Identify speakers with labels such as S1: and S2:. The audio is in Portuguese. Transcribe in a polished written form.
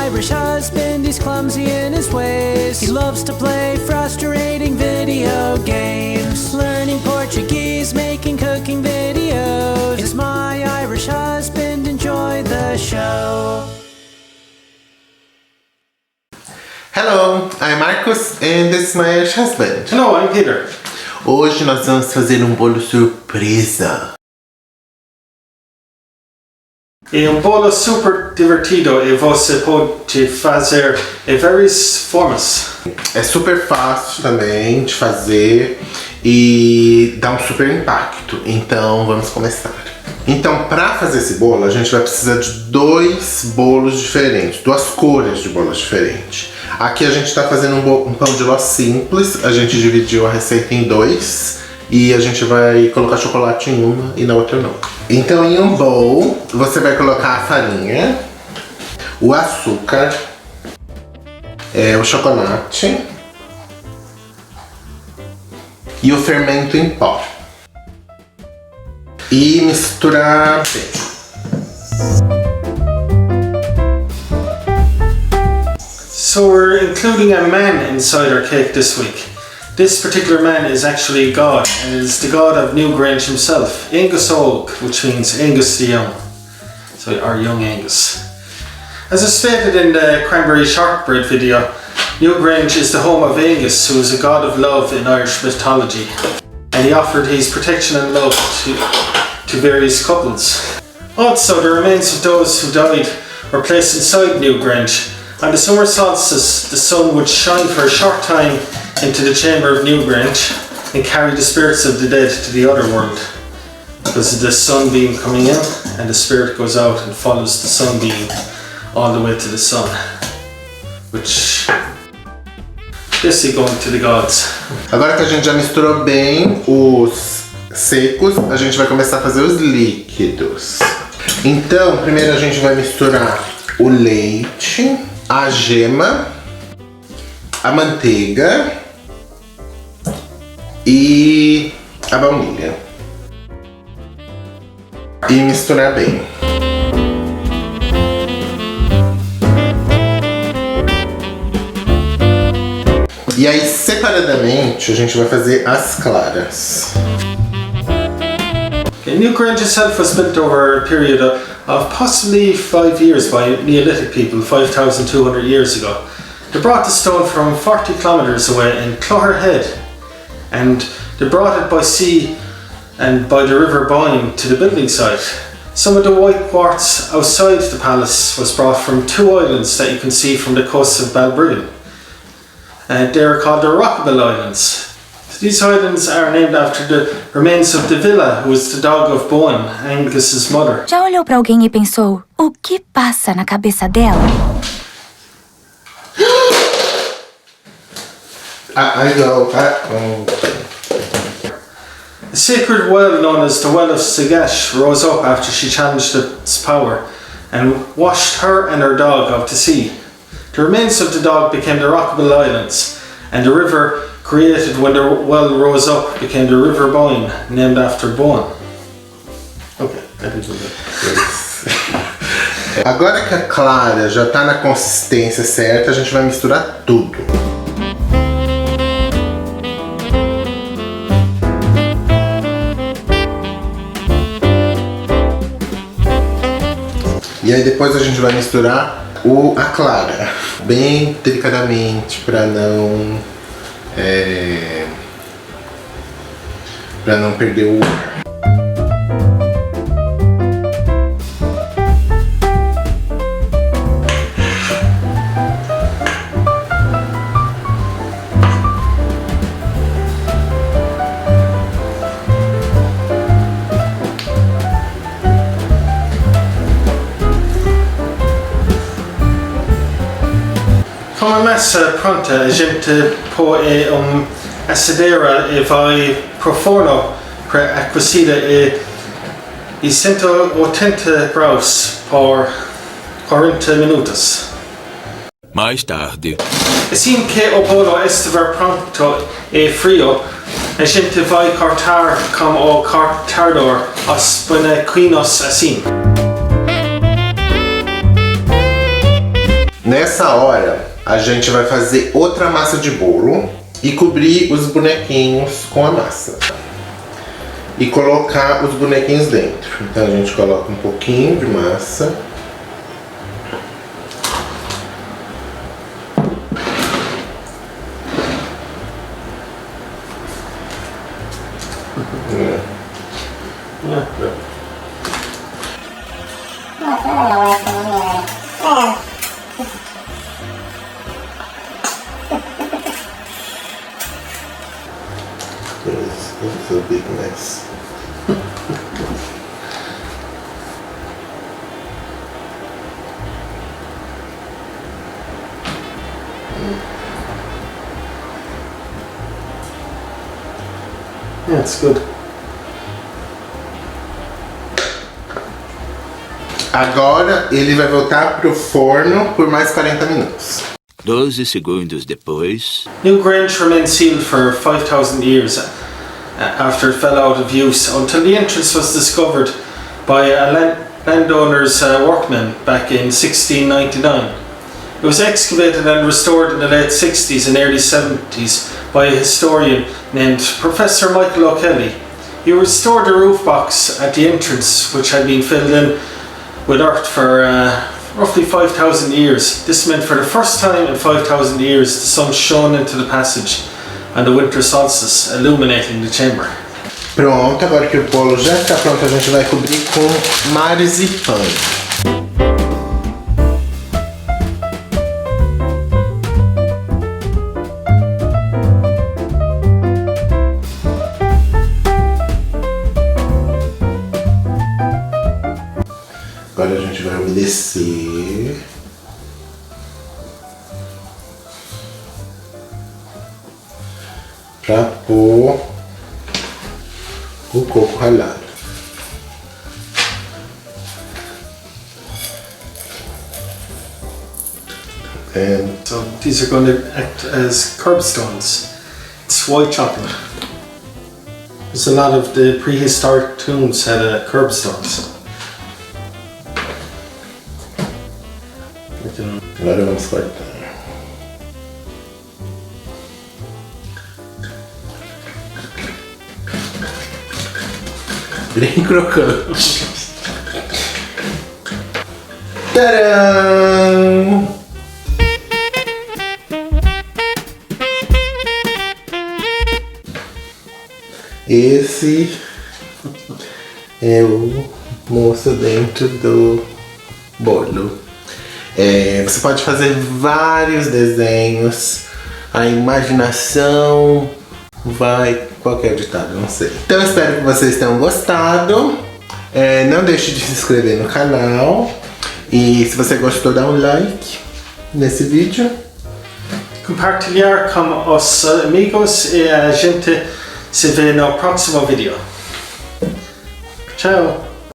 S1: Irish husband, he's clumsy in his ways. He loves to play frustrating video games, learning Portuguese, making cooking videos. It's my Irish husband, enjoy the show.
S2: Hello, I'm Marcos and this is my Irish husband.
S3: Hello, I'm Peter.
S2: Hoje nós vamos fazer um bolo surpresa.
S3: É bolo super divertido e você pode fazer em várias formas.
S2: É super fácil também de fazer e dá um super impacto. Então vamos começar. Então, para fazer esse bolo, a gente vai precisar de dois bolos diferentes, duas cores de bolos diferentes. Aqui a gente está fazendo um pão de ló simples, a gente dividiu a receita em dois e a gente vai colocar chocolate em uma e na outra não. Então, em um bowl, você vai colocar a farinha, o açúcar, o chocolate e o fermento em pó. E misturar bem.
S3: So we're including a man inside our cake this week. This particular man is actually God, and is the God of Newgrange himself, Angus Og, which means Angus the Young. So our young Angus. As I stated in the cranberry shortbread video, Newgrange is the home of Angus, who is a god of love in Irish mythology. And he offered his protection and love to various couples. Also, the remains of those who died were placed inside Newgrange. On the summer solstice, the sun would shine for a short time into the chamber of Newgrange and carry the spirits of the dead to the other world. Because of the sunbeam coming in, and the spirit goes out and follows the sunbeam all the way to the sun. Which basically going to the gods.
S2: Agora que a gente já misturou bem os secos, a gente vai começar a fazer os líquidos. Então, primeiro a gente vai misturar o leite, a gema, a manteiga e a baunilha. E misturar bem. E aí, separadamente, a gente vai fazer as claras.
S3: Okay, Newgrange itself was built over a period of possibly 5 years by Neolithic people 5,200 years ago. They brought the stone from 40 kilometers away in Clogherhead, and they brought it by sea and by the river Boyne to the building site. Some of the white quartz outside the palace was brought from two islands that you can see from the coast of Balbriggan. They are called the Rockable Islands. These islands are named after the remains of Della, who was the dog of Boyne, Angus's mother.
S4: Já olhou pra alguém e pensou, o que passa na cabeça dela?
S2: I go.
S3: A sacred well known as the Well of Sagash rose up after she challenged its power and washed her and her dog out to sea. The remains of the dog became the Rockable Islands, and the river created when the well rose up became the River Boyne, named after Boyne. Okay, I did do that.
S2: Agora que a clara já tá na consistência certa, a gente vai misturar tudo. E aí depois a gente vai misturar a clara, bem delicadamente, para não perder o ar.
S3: Com a massa pronta, a gente põe assadeira e vai pro forno para aquecida e 180 graus por 40 minutos.
S5: Mais tarde.
S3: Assim que o bolo estiver pronto e frio, a gente vai cortar com o cortador os pequenos assim.
S2: Nessa hora, a gente vai fazer outra massa de bolo e cobrir os bonequinhos com a massa. E colocar os bonequinhos dentro. Então a gente coloca um pouquinho de massa. It's a big mess.
S3: Yeah, it's good.
S2: Agora ele vai voltar pro forno por mais 40 minutos.
S5: 12 segundos depois.
S3: Newgrange remained sealed for 5,000 years after it fell out of use until the entrance was discovered by a landowner's workmen back in 1699. It was excavated and restored in the late 60s and early 70s by a historian named Professor Michael O'Kelly. He restored the roof box at the entrance, which had been filled in with earth for roughly 5,000 years. This meant for the first time in 5,000 years the sun shone into the passage and the winter solstice illuminating the chamber.
S2: Pronto, agora que o bolo já está pronto, a gente vai cobrir com mares e pães. Agora a gente vai umedecer. Pra pôr o coco ralado. And
S3: So these are going to act as curbstones. It's white chocolate. There's a lot of the prehistoric tombs had curbstones.
S2: agora vamos cortar. Bem crocante. Tcharam! Esse é o moço dentro do bolo. Você pode fazer vários desenhos, a imaginação vai... Qualquer ditado, não sei. Então eu espero que vocês tenham gostado. Não deixe de se inscrever no canal. E se você gostou, dá um like nesse vídeo.
S3: Compartilhar com os amigos e a gente se vê no próximo vídeo. Tchau!